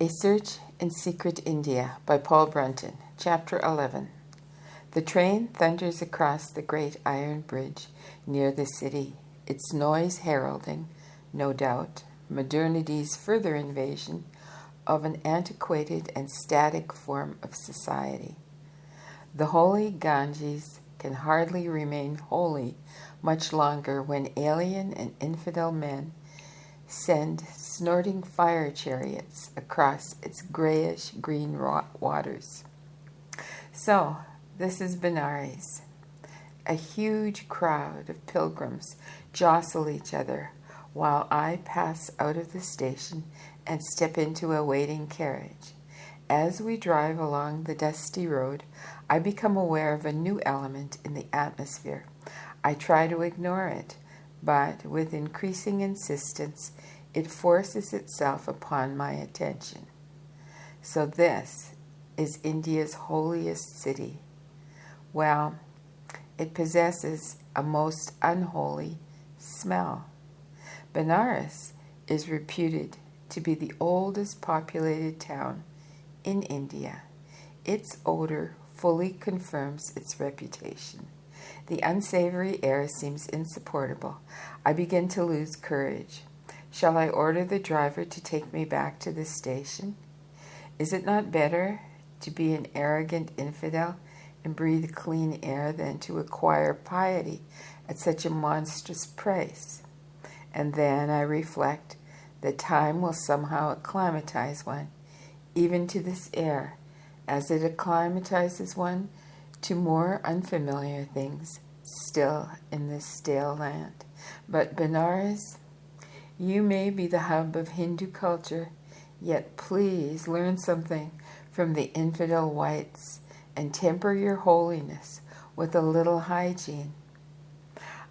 A Search in Secret India by Paul Brunton, Chapter 11. The train thunders across the great iron bridge near the city, its noise heralding, no doubt, modernity's further invasion of an antiquated and static form of society. The holy Ganges can hardly remain holy much longer when alien and infidel men send snorting fire chariots across its grayish-green waters. So, this is Benares. A huge crowd of pilgrims jostle each other while I pass out of the station and step into a waiting carriage. As we drive along the dusty road, I become aware of a new element in the atmosphere. I try to ignore it, but with increasing insistence, it forces itself upon my attention. So this is India's holiest city. Well, it possesses a most unholy smell. Benares is reputed to be the oldest populated town in India. Its odor fully confirms its reputation. The unsavory air seems insupportable. I begin to lose courage. Shall I order the driver to take me back to the station? Is it not better to be an arrogant infidel and breathe clean air than to acquire piety at such a monstrous price? And then I reflect that time will somehow acclimatize one, even to this air, as it acclimatizes one to more unfamiliar things still in this stale land. But Benares, you may be the hub of Hindu culture, yet please learn something from the infidel whites and temper your holiness with a little hygiene.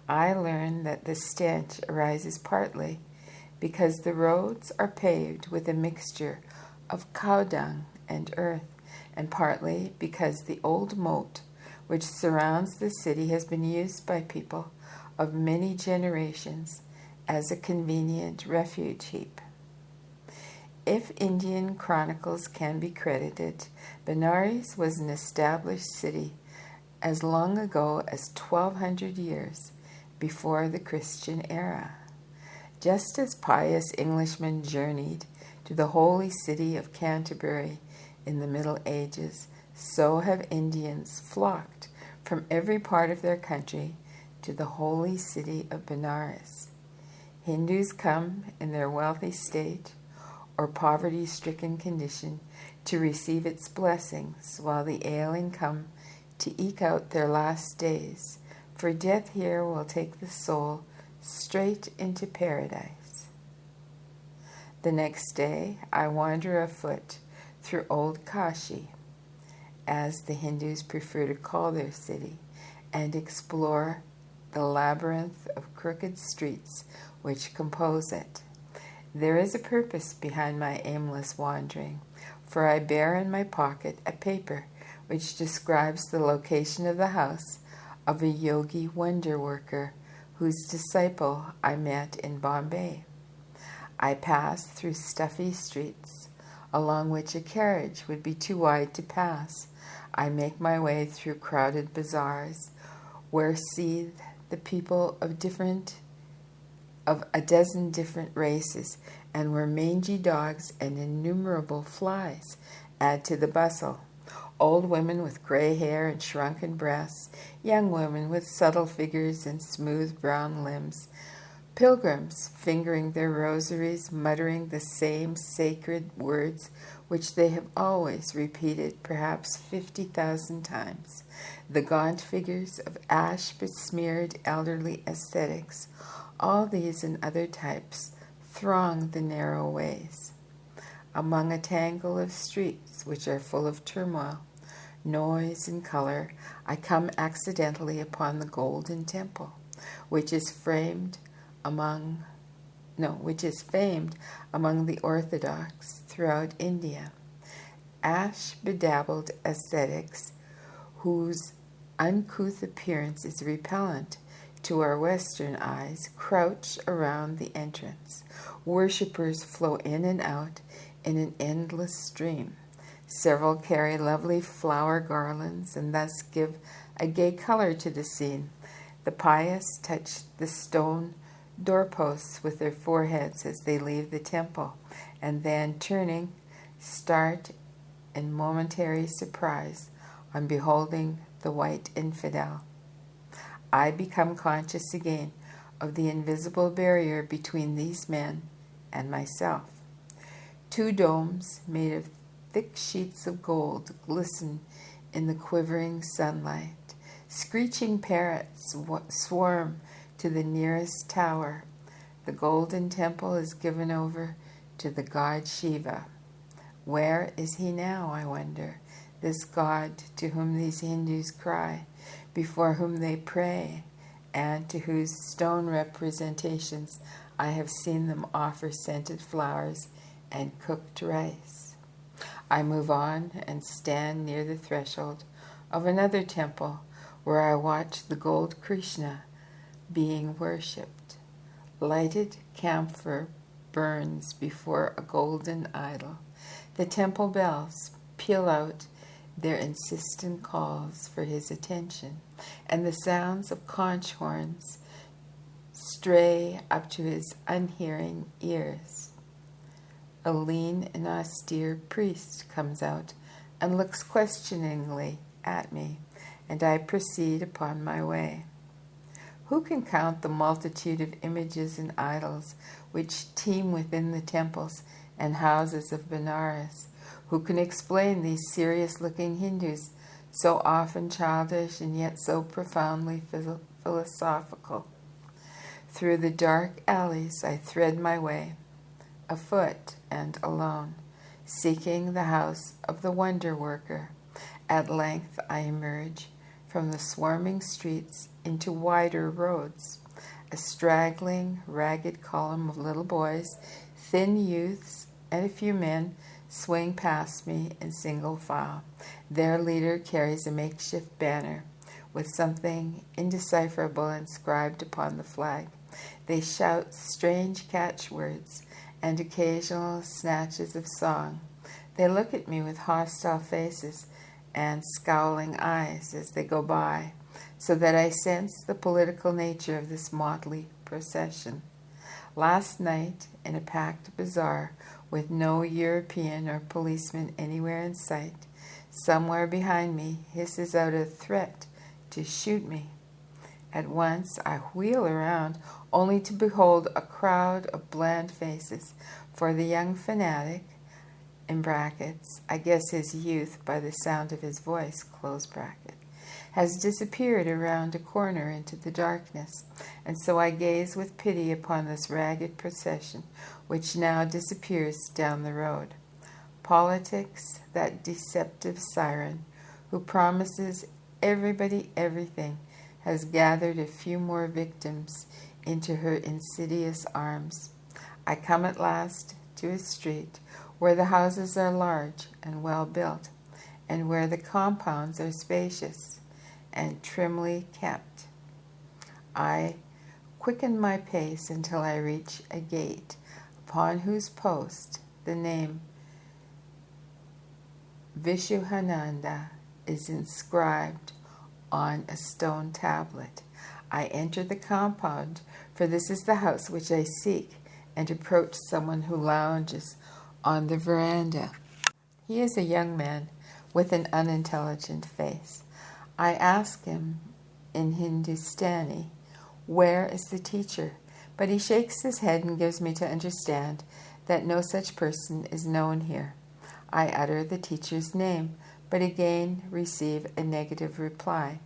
I learn that the stench arises partly because the roads are paved with a mixture of cow dung and earth, and partly because the old moat which surrounds the city has been used by people of many generations as a convenient refuge heap. If Indian chronicles can be credited, Benares was an established city as long ago as 1200 years before the Christian era. Just as pious Englishmen journeyed to the holy city of Canterbury in the Middle Ages, so have Indians flocked from every part of their country to the holy city of Benares. Hindus come in their wealthy state or poverty-stricken condition to receive its blessings, while the ailing come to eke out their last days, for death here will take the soul straight into paradise. The next day I wander afoot through Old Kashi, as the Hindus prefer to call their city, and explore the labyrinth of crooked streets which compose it. There is a purpose behind my aimless wandering, for I bear in my pocket a paper which describes the location of the house of a yogi wonder worker whose disciple I met in Bombay. I pass through stuffy streets, along which a carriage would be too wide to pass. I make my way through crowded bazaars, where seethe the people of a dozen different races, and where mangy dogs and innumerable flies add to the bustle. Old women with gray hair and shrunken breasts, young women with subtle figures and smooth brown limbs, pilgrims fingering their rosaries, muttering the same sacred words which they have always repeated perhaps 50,000 times, the gaunt figures of ash-besmeared elderly ascetics. All these and other types throng the narrow ways. Among a tangle of streets which are full of turmoil, noise, and color, I come accidentally upon the Golden Temple, which is famed among the Orthodox throughout India. Ash-bedabbled ascetics, whose uncouth appearance is repellent to our Western eyes, crouch around the entrance. Worshippers flow in and out in an endless stream. Several carry lovely flower garlands and thus give a gay color to the scene. The pious touch the stone doorposts with their foreheads as they leave the temple, and then, turning, start in momentary surprise on beholding the white infidel. I become conscious again of the invisible barrier between these men and myself. Two domes made of thick sheets of gold glisten in the quivering sunlight. Screeching parrots swarm to the nearest tower. The golden temple is given over to the god Shiva. Where is he now, I wonder, this god to whom these Hindus cry, before whom they pray, and to whose stone representations I have seen them offer scented flowers and cooked rice? I move on and stand near the threshold of another temple where I watch the gold Krishna being worshipped. Lighted camphor burns before a golden idol. The temple bells peal out their insistent calls for his attention, and the sounds of conch horns stray up to his unhearing ears. A lean and austere priest comes out and looks questioningly at me, and I proceed upon my way. Who can count the multitude of images and idols which teem within the temples and houses of Benares? Who can explain these serious-looking Hindus, so often childish and yet so profoundly philosophical? Through the dark alleys I thread my way, afoot and alone, seeking the house of the wonder worker. At length I emerge from the swarming streets into wider roads. A straggling, ragged column of little boys, thin youths, and a few men swing past me in single file. Their leader carries a makeshift banner with something indecipherable inscribed upon the flag. They shout strange catchwords and occasional snatches of song. They look at me with hostile faces and scowling eyes as they go by, so that I sense the political nature of this motley procession. Last night, in a packed bazaar, with no European or policeman anywhere in sight, somewhere behind me hisses out a threat to shoot me. At once I wheel around, only to behold a crowd of bland faces, for the young fanatic, in brackets, I guess his youth by the sound of his voice, close bracket, has disappeared around a corner into the darkness, and so I gaze with pity upon this ragged procession, which now disappears down the road. Politics, that deceptive siren, who promises everybody everything, has gathered a few more victims into her insidious arms. I come at last to a street where the houses are large and well built, and where the compounds are spacious and trimly kept. I quicken my pace until I reach a gate, upon whose post the name Vishuhananda is inscribed on a stone tablet. I enter the compound, for this is the house which I seek, and approach someone who lounges on the veranda. He is a young man with an unintelligent face. I ask him in Hindustani, where is the teacher? But he shakes his head and gives me to understand that no such person is known here. I utter the teacher's name, but again receive a negative reply.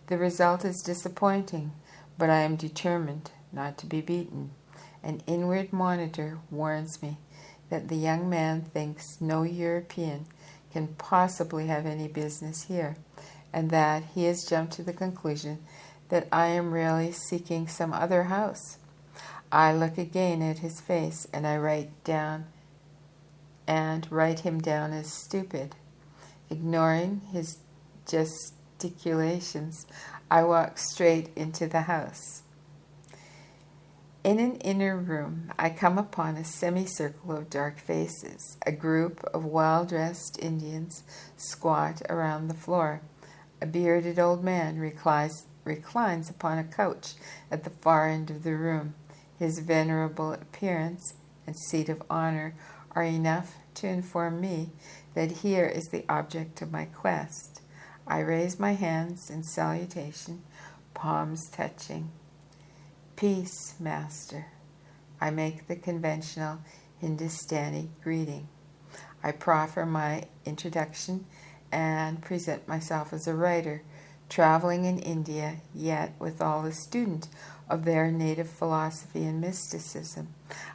The result is disappointing, but I am determined not to be beaten. An inward monitor warns me that the young man thinks no European can possibly have any business here, and that he has jumped to the conclusion that I am really seeking some other house. I look again at his face, and I write him down as stupid. Ignoring his gesticulations, I walk straight into the house. In an inner room, I come upon a semicircle of dark faces. A group of well-dressed Indians squat around the floor. A bearded old man reclines upon a couch at the far end of the room. His venerable appearance and seat of honor are enough to inform me that here is the object of my quest. I raise my hands in salutation, palms touching. Peace, Master. I make the conventional Hindustani greeting. I proffer my introduction and present myself as a writer, traveling in India, yet withal a student of their native philosophy and mysticism.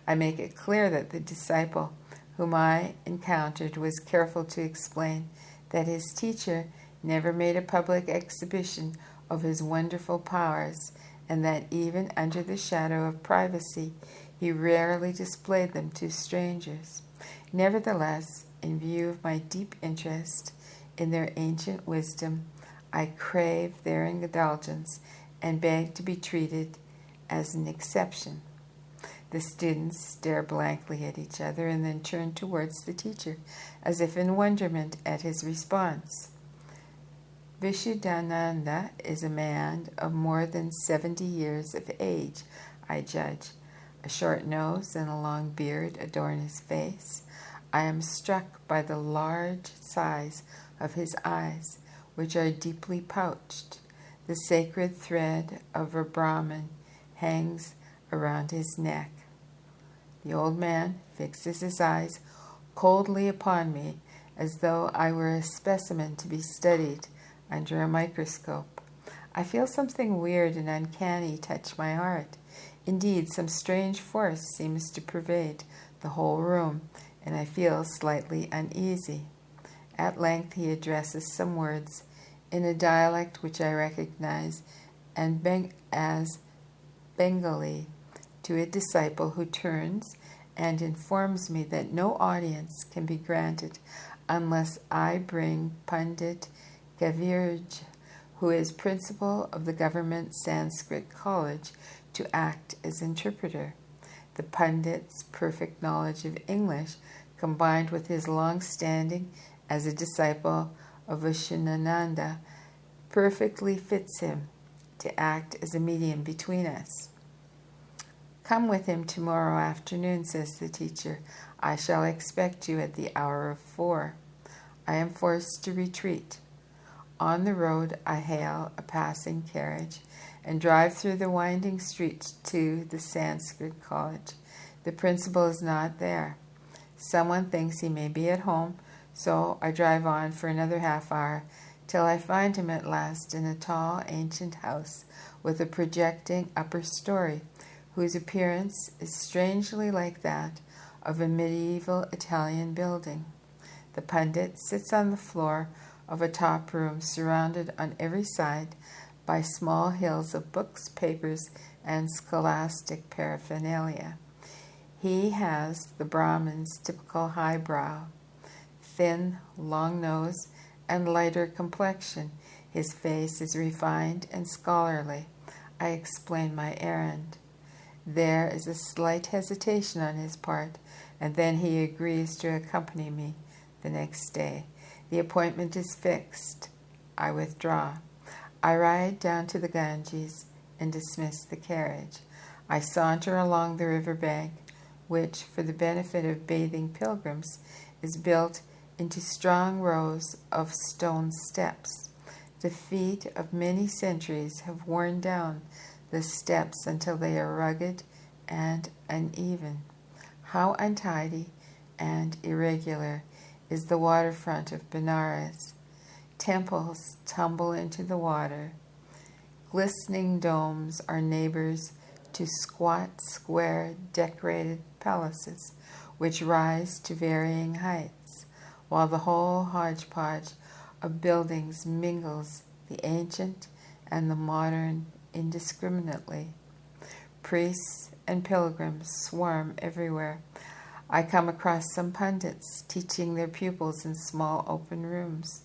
I make it clear that the disciple whom I encountered was careful to explain that his teacher never made a public exhibition of his wonderful powers, and that even under the shadow of privacy, he rarely displayed them to strangers. Nevertheless, in view of my deep interest in their ancient wisdom, I crave their indulgence and beg to be treated as an exception. The students stare blankly at each other and then turn towards the teacher, as if in wonderment at his response. Vishuddhananda is a man of more than 70 years of age, I judge. A short nose and a long beard adorn his face. I am struck by the large size of his eyes, which are deeply pouched. The sacred thread of a Brahmin hangs around his neck. The old man fixes his eyes coldly upon me, as though I were a specimen to be studied under a microscope. I feel something weird and uncanny touch my heart. Indeed, some strange force seems to pervade the whole room, and I feel slightly uneasy. At length he addresses some words in a dialect which I recognize as Bengali to a disciple, who turns and informs me that no audience can be granted unless I bring Pandit Kaviraj, who is principal of the government Sanskrit college, to act as interpreter. The Pandit's perfect knowledge of English, combined with his long standing as a disciple of Vishuddhananda, perfectly fits him to act as a medium between us. Come with him tomorrow afternoon, says the teacher. I shall expect you at the hour of 4. I am forced to retreat. On the road, I hail a passing carriage and drive through the winding streets to the Sanskrit college. The principal is not there. Someone thinks he may be at home, so I drive on for another half hour till I find him at last in a tall, ancient house with a projecting upper story, whose appearance is strangely like that of a medieval Italian building. The Pandit sits on the floor of a top room surrounded on every side by small hills of books, papers, and scholastic paraphernalia. He has the Brahmin's typical high brow, thin, long nose, and lighter complexion. His face is refined and scholarly. I explain my errand. There is a slight hesitation on his part, and then he agrees to accompany me the next day. The appointment is fixed. I withdraw. I ride down to the Ganges and dismiss the carriage. I saunter along the river bank, which, for the benefit of bathing pilgrims, is built into strong rows of stone steps. The feet of many centuries have worn down the steps until they are rugged and uneven. How untidy and irregular is the waterfront of Benares. Temples tumble into the water. Glistening domes are neighbors to squat, square, decorated palaces, which rise to varying heights, while the whole hodgepodge of buildings mingles the ancient and the modern indiscriminately. Priests and pilgrims swarm everywhere. I come across some pundits teaching their pupils in small open rooms.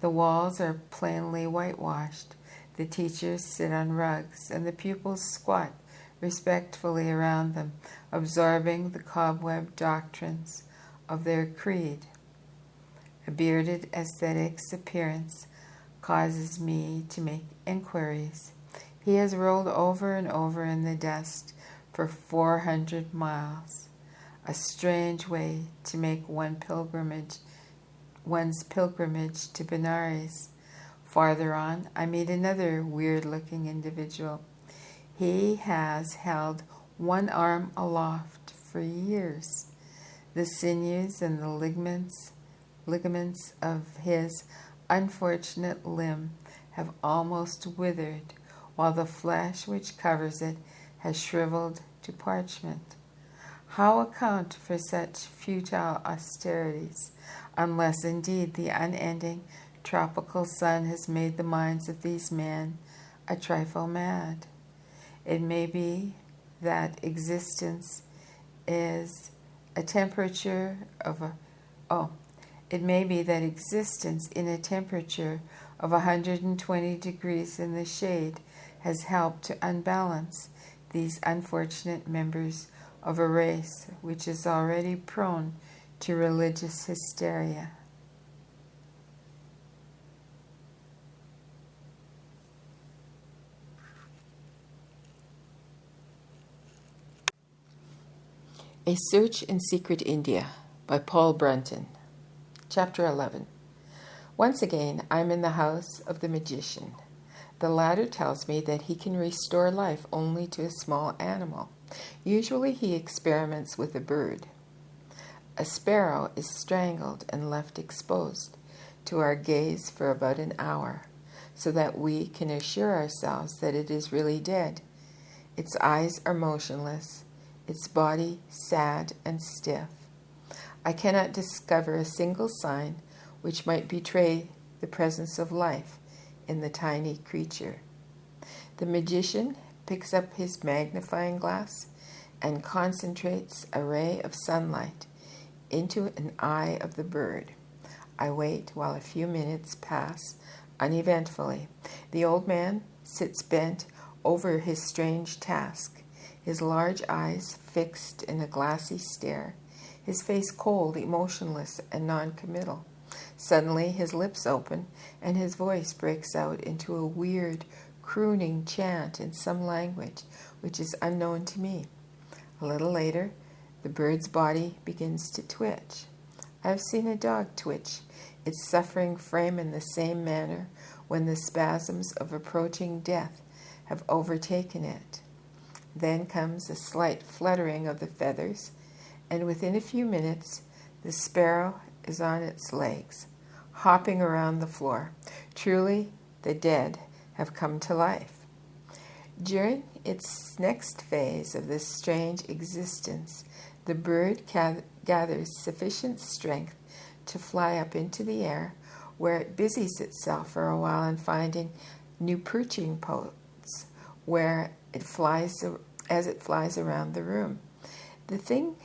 The walls are plainly whitewashed. The teachers sit on rugs, and the pupils squat respectfully around them, absorbing the cobweb doctrines of their creed. A bearded ascetic's appearance causes me to make inquiries. He has rolled over and over in the dust for 400 miles. A strange way to make one's pilgrimage to Benares. Farther on, I meet another weird-looking individual. He has held one arm aloft for years. The sinews and the ligaments of his unfortunate limb have almost withered, while the flesh which covers it has shriveled to parchment. How account for such futile austerities, unless indeed the unending tropical sun has made the minds of these men a trifle mad? It may be that existence is a temperature of It may be that existence in a temperature of 120 degrees in the shade has helped to unbalance these unfortunate members of a race which is already prone to religious hysteria. A Search in Secret India by Paul Brunton. Chapter 11. Once again, I'm in the house of the magician. The latter tells me that he can restore life only to a small animal. Usually he experiments with a bird. A sparrow is strangled and left exposed to our gaze for about an hour, so that we can assure ourselves that it is really dead. Its eyes are motionless, its body sad and stiff. I cannot discover a single sign which might betray the presence of life in the tiny creature. The magician picks up his magnifying glass and concentrates a ray of sunlight into an eye of the bird. I wait while a few minutes pass uneventfully. The old man sits bent over his strange task, his large eyes fixed in a glassy stare, his face cold, emotionless, and non-committal. Suddenly his lips open, and his voice breaks out into a weird, crooning chant in some language which is unknown to me. A little later, the bird's body begins to twitch. I have seen a dog twitch, its suffering frame in the same manner when the spasms of approaching death have overtaken it. Then comes a slight fluttering of the feathers, and within a few minutes the sparrow is on its legs, hopping around the floor. Truly, the dead have come to life. During its next phase of this strange existence, the bird gathers sufficient strength to fly up into the air, where it busies itself for a while in finding new perching posts, where it flies as it flies around the room. The thing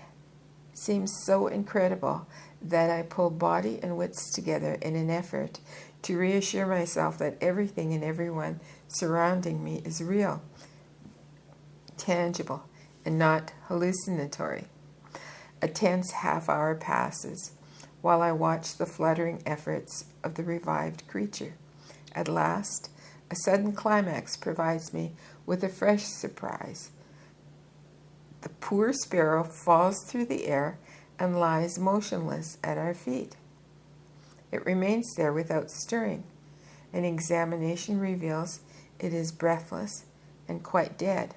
seems so incredible that I pull body and wits together in an effort to reassure myself that everything and everyone surrounding me is real, tangible, and not hallucinatory. A tense half-hour passes while I watch the fluttering efforts of the revived creature. At last, a sudden climax provides me with a fresh surprise. The poor sparrow falls through the air and lies motionless at our feet. It remains there without stirring. An examination reveals it is breathless and quite dead.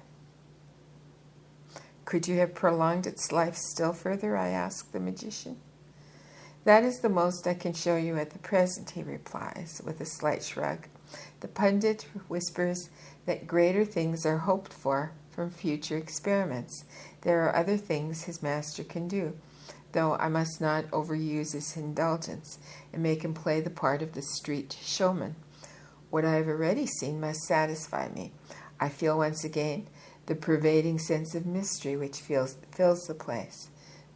Could you have prolonged its life still further? I asked the magician. That is the most I can show you at the present, he replies with a slight shrug. The pundit whispers that greater things are hoped for from future experiments. There are other things his master can do, though I must not overuse his indulgence and make him play the part of the street showman. What I have already seen must satisfy me. I feel once again the pervading sense of mystery which fills the place.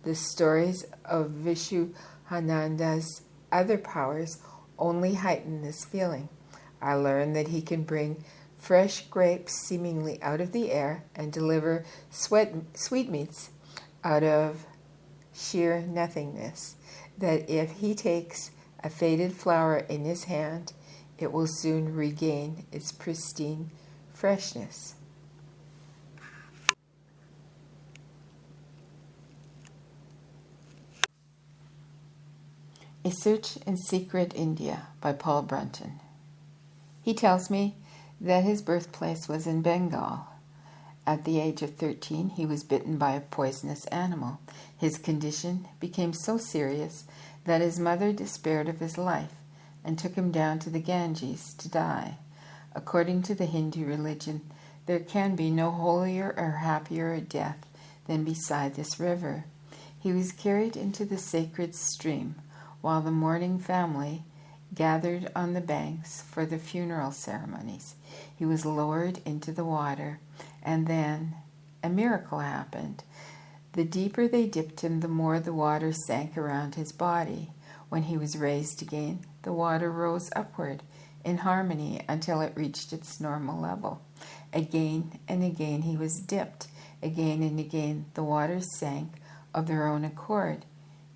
The stories of Vishuhananda's other powers only heighten this feeling. I learn that he can bring fresh grapes seemingly out of the air and deliver sweetmeats out of sheer nothingness, that if he takes a faded flower in his hand, it will soon regain its pristine freshness. A Search in Secret India by Paul Brunton. He tells me that his birthplace was in Bengal. At the age of 13, he was bitten by a poisonous animal. His condition became so serious that his mother despaired of his life and took him down to the Ganges to die. According to the Hindu religion, there can be no holier or happier death than beside this river. He was carried into the sacred stream, while the mourning family gathered on the banks for the funeral ceremonies. He was lowered into the water, and then a miracle happened. The deeper they dipped him, the more the water sank around his body. When he was raised again, the water rose upward in harmony until it reached its normal level. Again and again he was dipped. Again and again the waters sank of their own accord.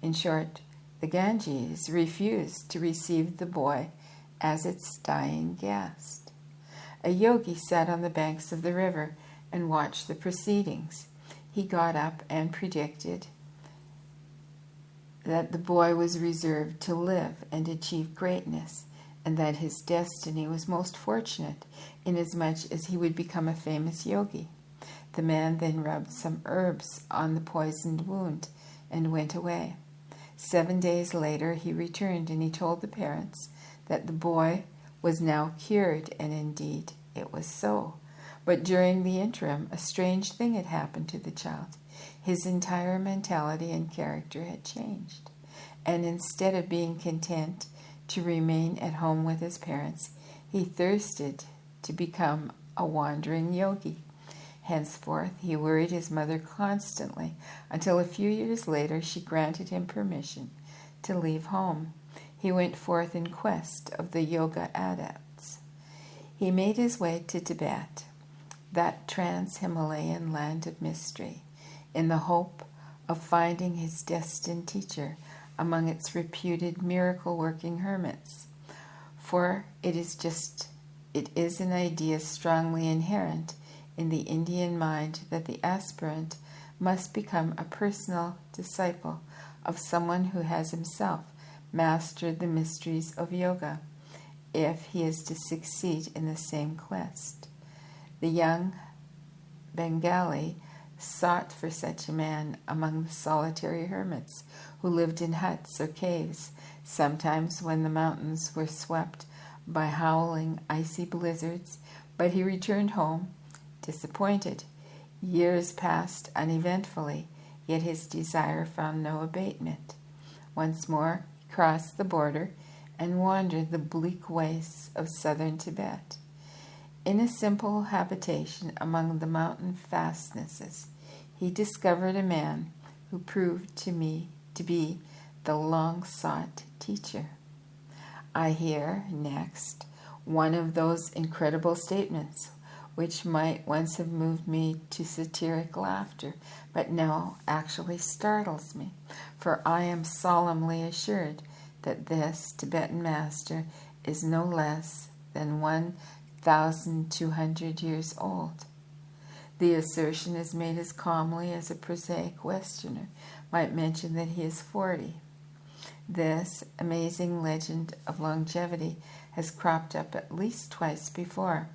In short, the Ganges refused to receive the boy as its dying guest. A yogi sat on the banks of the river and watched the proceedings. He got up and predicted that the boy was reserved to live and achieve greatness, and that his destiny was most fortunate, inasmuch as he would become a famous yogi. The man then rubbed some herbs on the poisoned wound and went away. 7 days later he returned, and he told the parents that the boy was now cured, and indeed it was so. But during the interim, a strange thing had happened to the child. His entire mentality and character had changed, and instead of being content to remain at home with his parents, he thirsted to become a wandering yogi. Henceforth, he worried his mother constantly, until a few years later she granted him permission to leave home. He went forth in quest of the yoga adepts. He made his way to Tibet, that trans-Himalayan land of mystery, in the hope of finding his destined teacher among its reputed miracle-working hermits. For it is an idea strongly inherent in the Indian mind that the aspirant must become a personal disciple of someone who has himself mastered the mysteries of yoga, if he is to succeed in the same quest. The young Bengali sought for such a man among the solitary hermits who lived in huts or caves, sometimes when the mountains were swept by howling icy blizzards, but he returned home disappointed. Years passed uneventfully, yet his desire found no abatement. Once more he crossed the border and wandered the bleak wastes of southern Tibet. In a simple habitation among the mountain fastnesses, he discovered a man who proved to be the long-sought teacher. I hear, next, one of those incredible statements which might once have moved me to satiric laughter, but now actually startles me, for I am solemnly assured that this Tibetan master is no less than 1,200 years old. The assertion is made as calmly as a prosaic Westerner might mention that he is 40. This amazing legend of longevity has cropped up at least twice before.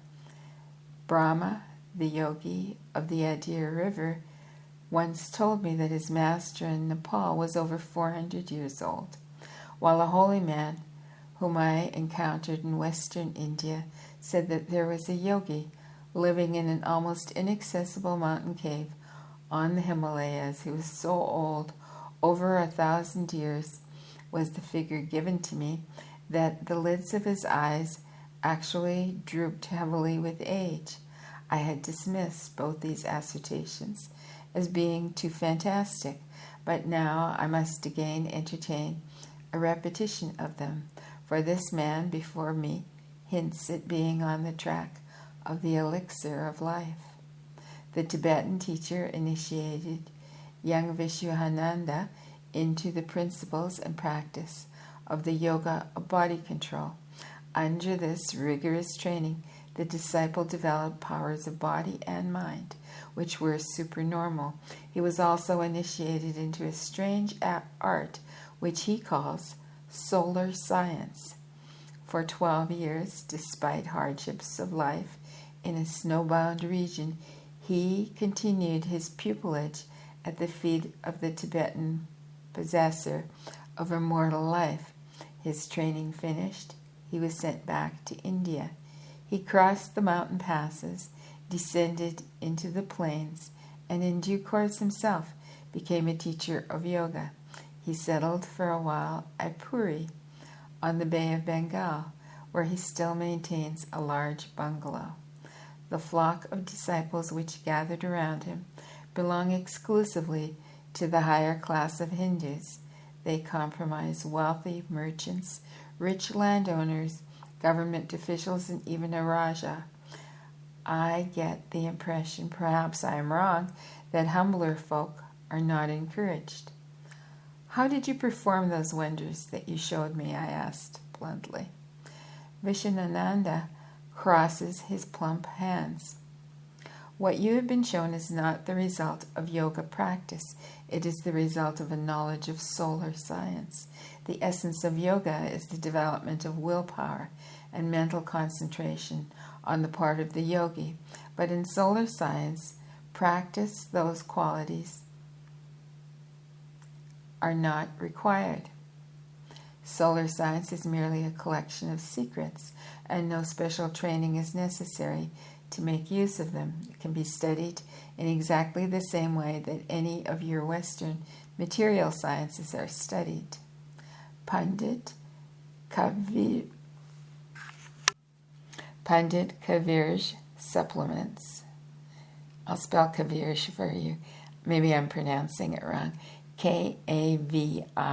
Brahma, the yogi of the Adir River, once told me that his master in Nepal was over 400 years old, while a holy man whom I encountered in western India said that there was a yogi living in an almost inaccessible mountain cave on the Himalayas who was so old, over 1,000 years was the figure given to me, that the lids of his eyes actually drooped heavily with age. I had dismissed both these assertions as being too fantastic, but now I must again entertain a repetition of them, for this man before me hints at being on the track of the elixir of life. The Tibetan teacher initiated young Vishuhananda into the principles and practice of the yoga of body control. Under this rigorous training, the disciple developed powers of body and mind, which were supernormal. He was also initiated into a strange art, which he calls solar science. For 12 years, despite hardships of life in a snowbound region, he continued his pupillage at the feet of the Tibetan possessor of immortal life. His training finished, he was sent back to India. He crossed the mountain passes, descended into the plains, and in due course himself became a teacher of yoga. He settled for a while at Puri, on the Bay of Bengal, where he still maintains a large bungalow. The flock of disciples which gathered around him belong exclusively to the higher class of Hindus. They comprise wealthy merchants, rich landowners, government officials, and even a Raja. I get the impression, perhaps I am wrong, that humbler folk are not encouraged. How did you perform those wonders that you showed me? I asked bluntly. Vishanananda crosses his plump hands. What you have been shown is not the result of yoga practice. It is the result of a knowledge of solar science. The essence of yoga is the development of willpower and mental concentration on the part of the yogi. But in solar science, practice those qualities are not required. Solar science is merely a collection of secrets, and no special training is necessary to make use of them. It can be studied in exactly the same way that any of your Western material sciences are studied. Pandit Kavirj supplements. I'll spell Kavirj for you. Maybe I'm pronouncing it wrong. Kavirj.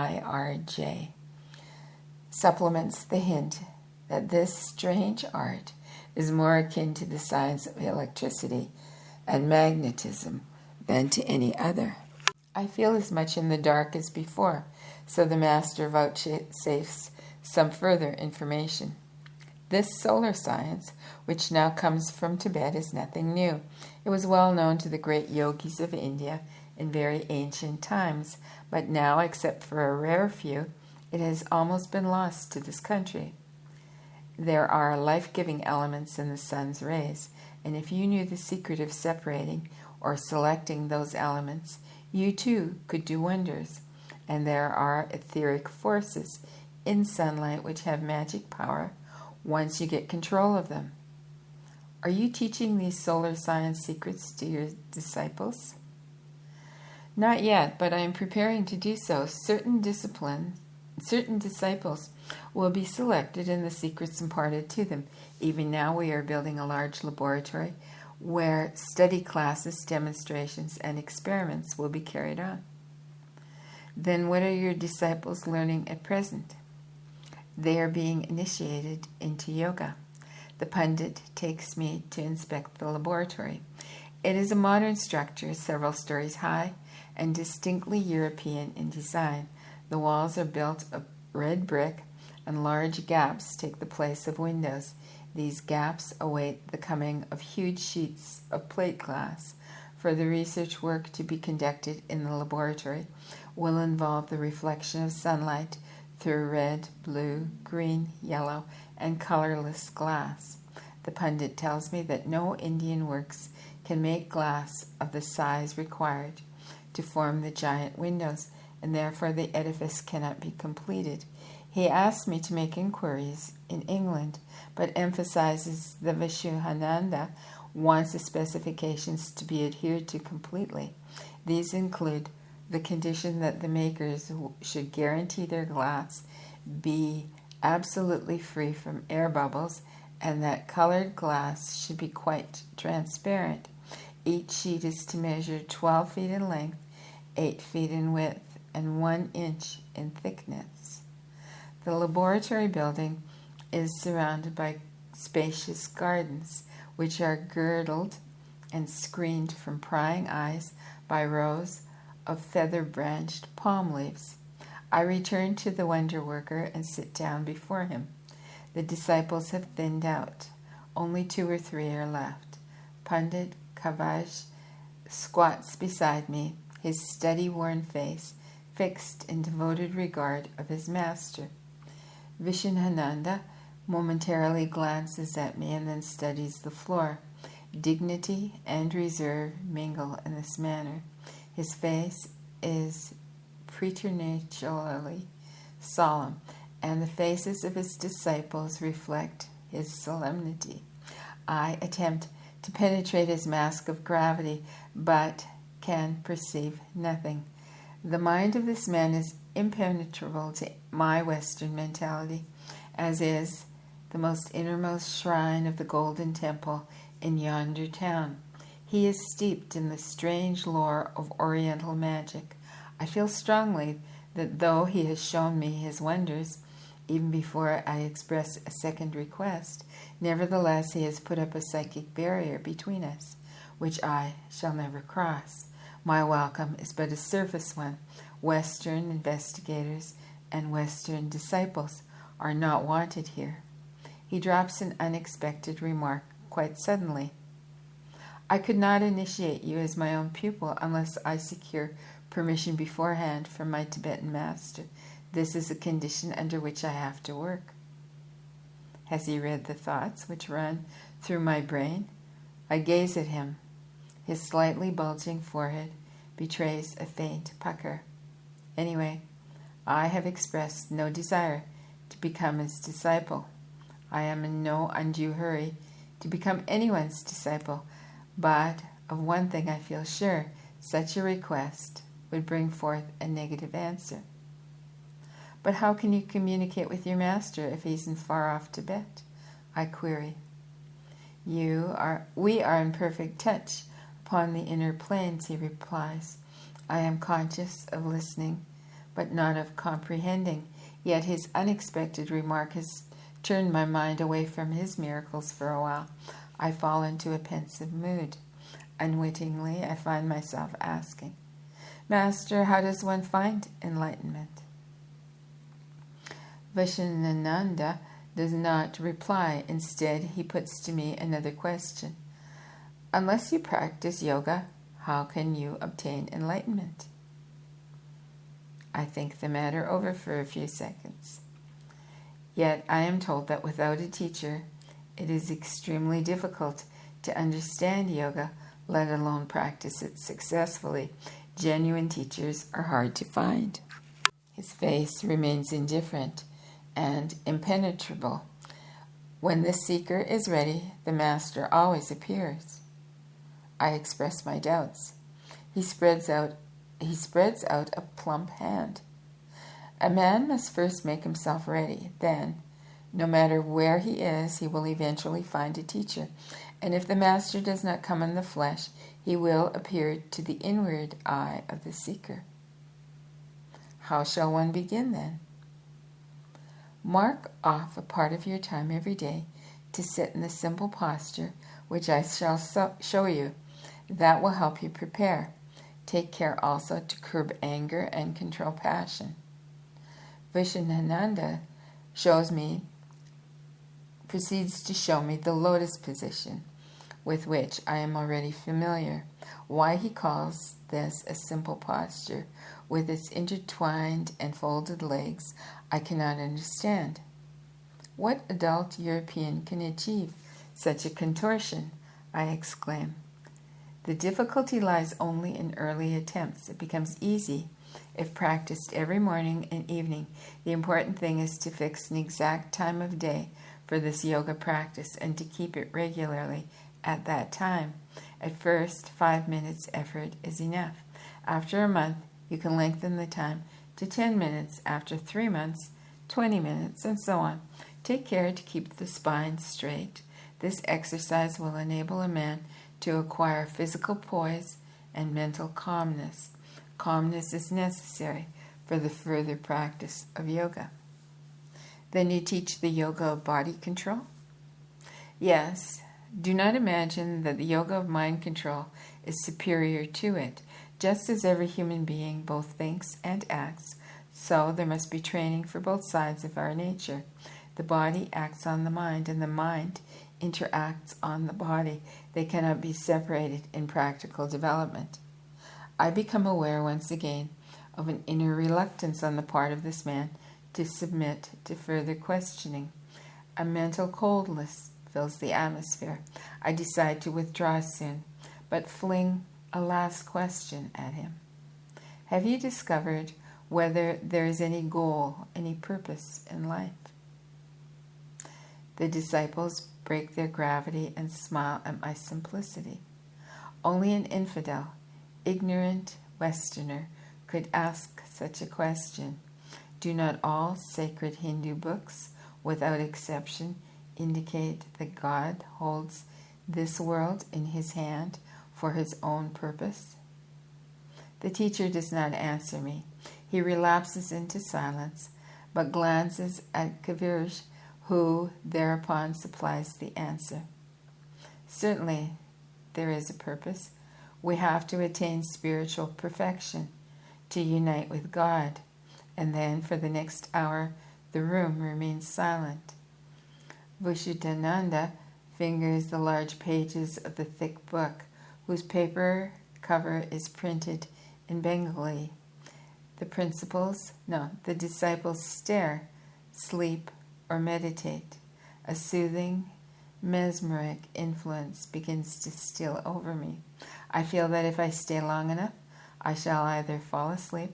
Supplements the hint that this strange art is more akin to the science of electricity and magnetism than to any other. I feel as much in the dark as before, so the master vouchsafes some further information. This solar science, which now comes from Tibet, is nothing new. It was well known to the great yogis of India in very ancient times, but now, except for a rare few, it has almost been lost to this country. There are life-giving elements in the sun's rays, and if you knew the secret of separating or selecting those elements, you too could do wonders. And there are etheric forces in sunlight which have magic power once you get control of them. Are you teaching these solar science secrets to your disciples? Not yet, but I am preparing to do so. Certain disciples will be selected and the secrets imparted to them. Even now we are building a large laboratory where study classes, demonstrations, and experiments will be carried on. Then what are your disciples learning at present? They are being initiated into yoga. The pundit takes me to inspect the laboratory. It is a modern structure, several stories high, and distinctly European in design. The walls are built of red brick, and large gaps take the place of windows. These gaps await the coming of huge sheets of plate glass. Further research work to be conducted in the laboratory will involve the reflection of sunlight through red, blue, green, yellow, and colorless glass. The pundit tells me that no Indian works can make glass of the size required to form the giant windows, and therefore the edifice cannot be completed. He asks me to make inquiries in England, but emphasizes that Vishuhananda wants the specifications to be adhered to completely. These include the condition that the makers should guarantee their glass be absolutely free from air bubbles, and that colored glass should be quite transparent. Each sheet is to measure 12 feet in length, 8 feet in width, and 1 inch in thickness. The laboratory building is surrounded by spacious gardens which are girdled and screened from prying eyes by rows of feather-branched palm leaves. I return to the wonder worker and sit down before him. The disciples have thinned out. Only 2 or 3 are left. Pandit Kavaj squats beside me, his study-worn face fixed in devoted regard of his master. Vishanananda momentarily glances at me and then studies the floor. Dignity and reserve mingle in this manner. His face is preternaturally solemn, and the faces of his disciples reflect his solemnity. I attempt to penetrate his mask of gravity, but can perceive nothing. The mind of this man is impenetrable to my Western mentality, as is the most innermost shrine of the Golden Temple in yonder town. He is steeped in the strange lore of Oriental magic. I feel strongly that though he has shown me his wonders, even before I express a second request, nevertheless he has put up a psychic barrier between us, which I shall never cross. My welcome is but a surface one. Western investigators and Western disciples are not wanted here. He drops an unexpected remark quite suddenly. I could not initiate you as my own pupil unless I secure permission beforehand from my Tibetan master. This is a condition under which I have to work. Has he read the thoughts which run through my brain? I gaze at him. His slightly bulging forehead betrays a faint pucker. Anyway, I have expressed no desire to become his disciple. I am in no undue hurry to become anyone's disciple, but of one thing I feel sure: such a request would bring forth a negative answer. But how can you communicate with your master if he's in far-off Tibet? I query. We are in perfect touch upon the inner planes, he replies. I am conscious of listening, but not of comprehending. Yet his unexpected remark has turned my mind away from his miracles for a while. I fall into a pensive mood. Unwittingly, I find myself asking, Master, how does one find enlightenment? Vishanananda does not reply. Instead, he puts to me another question. Unless you practice yoga, how can you obtain enlightenment? I think the matter over for a few seconds. Yet I am told that without a teacher, it is extremely difficult to understand yoga, let alone practice it successfully. Genuine teachers are hard to find. His face remains indifferent and impenetrable. When the seeker is ready, the master always appears. I express my doubts. He spreads out a plump hand. A man must first make himself ready. Then, no matter where he is, he will eventually find a teacher. And if the master does not come in the flesh, he will appear to the inward eye of the seeker. How shall one begin then? Mark off a part of your time every day to sit in the simple posture which I shall show you. That will help you prepare. Take care also to curb anger and control passion. Vishanananda proceeds to show me the lotus position, with which I am already familiar. Why he calls this a simple posture, with its intertwined and folded legs, I cannot understand. What adult European can achieve such a contortion? I exclaim. The difficulty lies only in early attempts. It becomes easy if practiced every morning and evening. The important thing is to fix an exact time of day for this yoga practice and to keep it regularly at that time. At first, 5 minutes effort is enough. After a month, you can lengthen the time to 10 minutes. After 3 months, 20 minutes, and so on. Take care to keep the spine straight. This exercise will enable a man to acquire physical poise and mental calmness. Calmness is necessary for the further practice of yoga. Then you teach the yoga of body control? Yes, Do not imagine that the yoga of mind control is superior to it. Just as every human being both thinks and acts, so there must be training for both sides of our nature. The body acts on the mind, and the mind interacts on the body. They cannot be separated in practical development. I become aware once again of an inner reluctance on the part of this man to submit to further questioning. A mental coldness fills the atmosphere. I decide to withdraw soon, but fling a last question at him. Have you discovered whether there is any goal, any purpose in life? The disciples break their gravity and smile at my simplicity. Only an infidel, ignorant Westerner could ask such a question. Do not all sacred Hindu books, without exception, indicate that God holds this world in his hand for his own purpose? The teacher does not answer me. He relapses into silence, but glances at Kavirj, who thereupon supplies the answer. Certainly, there is a purpose. We have to attain spiritual perfection, to unite with God, and then for the next hour the room remains silent. Vishuddhananda fingers the large pages of the thick book, whose paper cover is printed in Bengali. The disciples stare, sleep, or meditate. A soothing, mesmeric influence begins to steal over me. I feel that if I stay long enough, I shall either fall asleep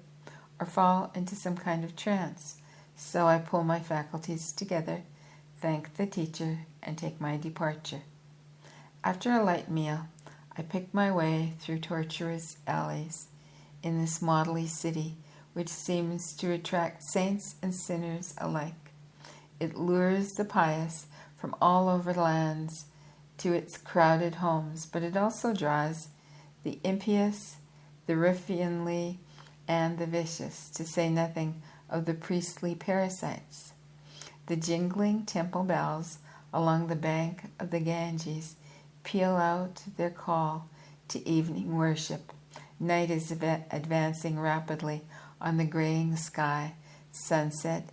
or fall into some kind of trance. So I pull my faculties together, thank the teacher, and take my departure. After a light meal, I pick my way through tortuous alleys in this motley city, which seems to attract saints and sinners alike. It lures the pious from all over lands to its crowded homes, but it also draws the impious, the ruffianly, and the vicious, to say nothing of the priestly parasites. The jingling temple bells along the bank of the Ganges peal out their call to evening worship. Night is advancing rapidly on the graying sky. Sunset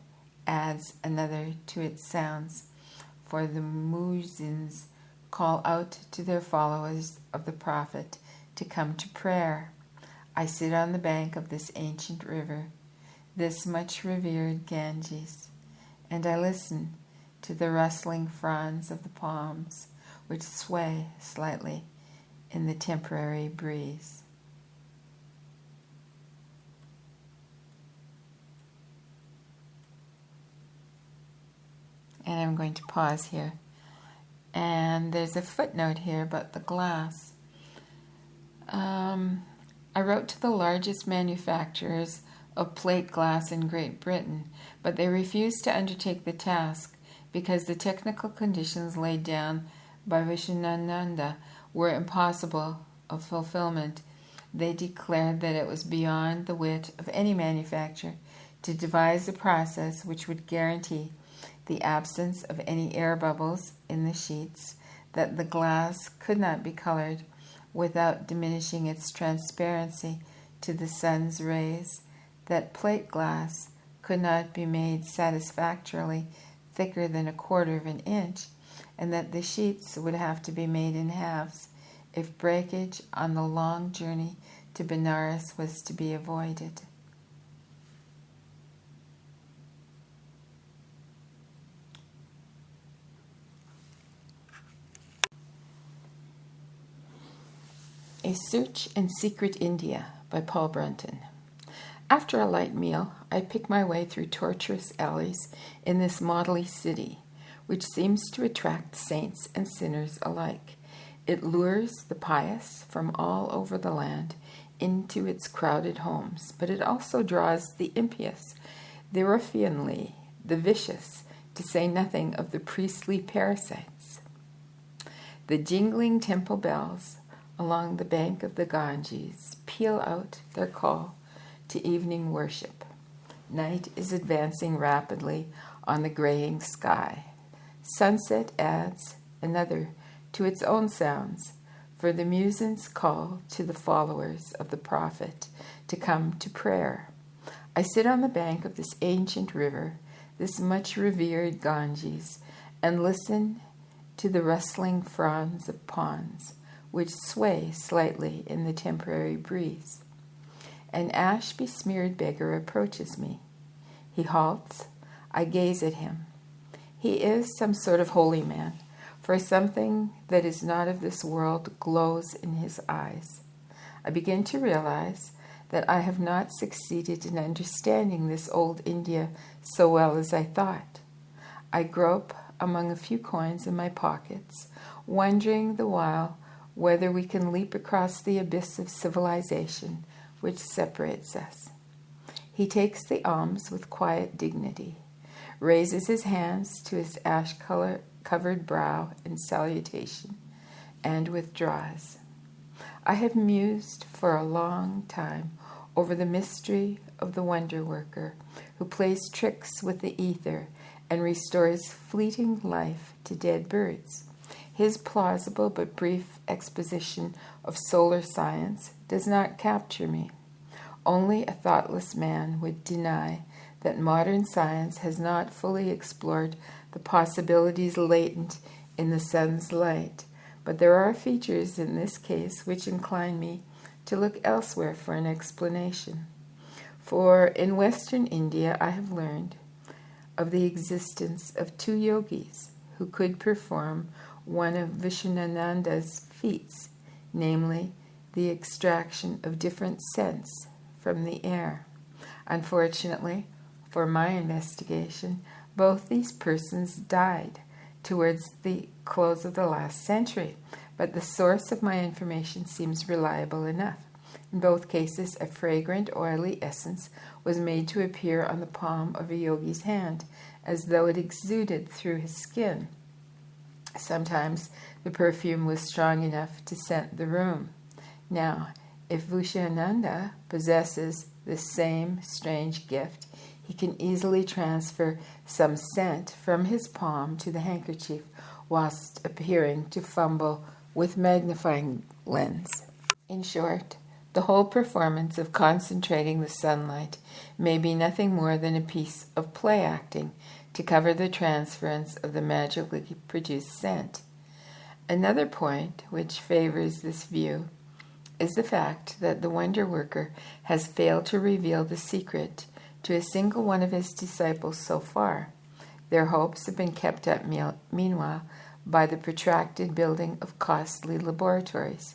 adds another to its sounds, for the muezzins call out to their followers of the Prophet to come to prayer. I sit on the bank of this ancient river, this much revered Ganges, and I listen to the rustling fronds of the palms, which sway slightly in the temporary breeze. And I'm going to pause here. And there's a footnote here about the glass. I wrote to the largest manufacturers of plate glass in Great Britain, but they refused to undertake the task because the technical conditions laid down by Vishuddhananda were impossible of fulfillment. They declared that it was beyond the wit of any manufacturer to devise a process which would guarantee the absence of any air bubbles in the sheets, that the glass could not be colored without diminishing its transparency to the sun's rays, that plate glass could not be made satisfactorily thicker than 1/4 of an inch, and that the sheets would have to be made in halves if breakage on the long journey to Benares was to be avoided. A Search in Secret India by Paul Brunton. After a light meal, I pick my way through tortuous alleys in this motley city, which seems to attract saints and sinners alike. It lures the pious from all over the land into its crowded homes, but it also draws the impious, the ruffianly, the vicious, to say nothing of the priestly parasites. The jingling temple bells along the bank of the Ganges peal out their call to evening worship. Night is advancing rapidly on the graying sky. Sunset adds another to its own sounds, for the musicians call to the followers of the prophet to come to prayer. I sit on the bank of this ancient river, this much revered Ganges, and listen to the rustling fronds of ponds, which sway slightly in the temporary breeze. An ash-besmeared beggar approaches me. He halts. I gaze at him. He is some sort of holy man, for something that is not of this world glows in his eyes. I begin to realize that I have not succeeded in understanding this old India so well as I thought. I grope among a few coins in my pockets, wondering the while whether we can leap across the abyss of civilization which separates us. He takes the alms with quiet dignity, raises his hands to his ash-covered brow in salutation, and withdraws. I have mused for a long time over the mystery of the wonder worker who plays tricks with the ether and restores fleeting life to dead birds. His plausible but brief exposition of solar science does not capture me. Only a thoughtless man would deny that modern science has not fully explored the possibilities latent in the sun's light, but there are features in this case which incline me to look elsewhere for an explanation. For in Western India I have learned of the existence of two yogis who could perform one of Vishnananda's feats, namely the extraction of different scents from the air. Unfortunately, for my investigation, both these persons died towards the close of the last century, but the source of my information seems reliable enough. In both cases, a fragrant, oily essence was made to appear on the palm of a yogi's hand, as though it exuded through his skin. Sometimes the perfume was strong enough to scent the room. Now, if Vishnananda possesses this same strange gift, he can easily transfer some scent from his palm to the handkerchief whilst appearing to fumble with magnifying lens. In short, the whole performance of concentrating the sunlight may be nothing more than a piece of play acting to cover the transference of the magically produced scent. Another point which favors this view is the fact that the wonder worker has failed to reveal the secret to a single one of his disciples so far. Their hopes have been kept up meanwhile by the protracted building of costly laboratories.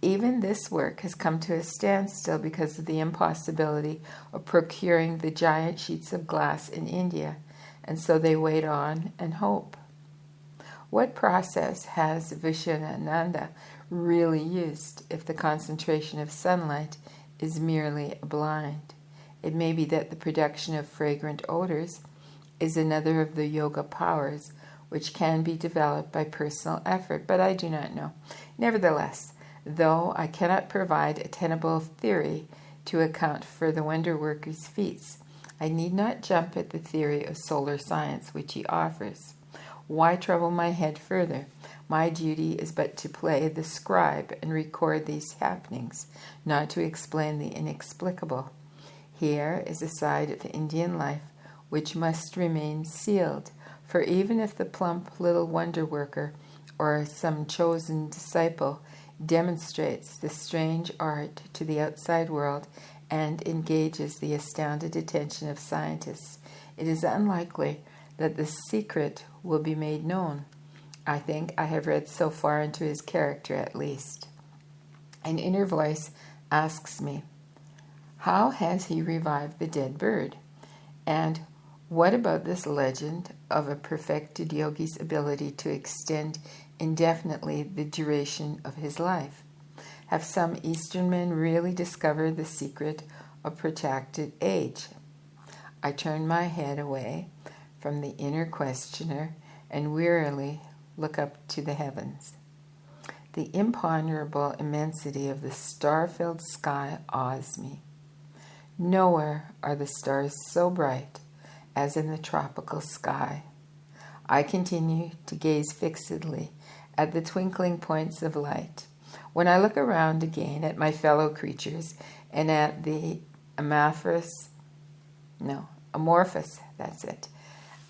Even this work has come to a standstill because of the impossibility of procuring the giant sheets of glass in India, and so they wait on and hope. What process has Vishnananda really used if the concentration of sunlight is merely a blind? It may be that the production of fragrant odors is another of the yoga powers which can be developed by personal effort, but I do not know. Nevertheless, though I cannot provide a tenable theory to account for the wonder worker's feats, I need not jump at the theory of solar science which he offers. Why trouble my head further? My duty is but to play the scribe and record these happenings, not to explain the inexplicable. Here is a side of Indian life which must remain sealed, for even if the plump little wonder worker or some chosen disciple demonstrates the strange art to the outside world and engages the astounded attention of scientists, it is unlikely that the secret will be made known. I think I have read so far into his character at least. An inner voice asks me, how has he revived the dead bird? And what about this legend of a perfected yogi's ability to extend indefinitely the duration of his life? Have some Eastern men really discovered the secret of protracted age? I turn my head away from the inner questioner and wearily look up to the heavens. The imponderable immensity of the star-filled sky awes me. Nowhere are the stars so bright as in the tropical sky. I continue to gaze fixedly at the twinkling points of light. When I look around again at my fellow creatures and at the amorphous,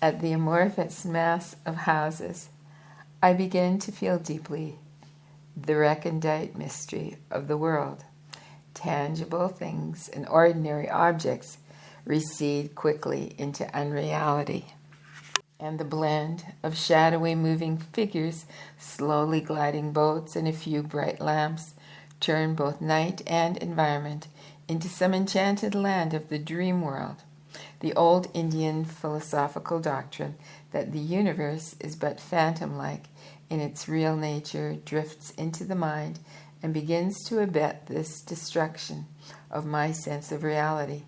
at the amorphous mass of houses, I begin to feel deeply the recondite mystery of the world. Tangible things and ordinary objects recede quickly into unreality, and the blend of shadowy moving figures, slowly gliding boats, and a few bright lamps turn both night and environment into some enchanted land of the dream world. The old Indian philosophical doctrine that the universe is but phantom-like in its real nature drifts into the mind and begins to abet this destruction of my sense of reality.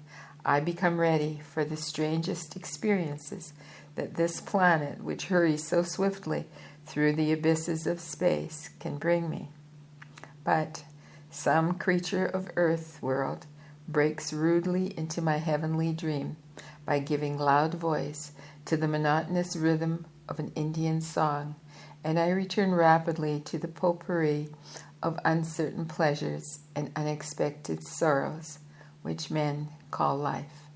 I become ready for the strangest experiences that this planet, which hurries so swiftly through the abysses of space, can bring me. But some creature of earth world breaks rudely into my heavenly dream by giving loud voice to the monotonous rhythm of an Indian song, and I return rapidly to the potpourri of uncertain pleasures and unexpected sorrows which men call life.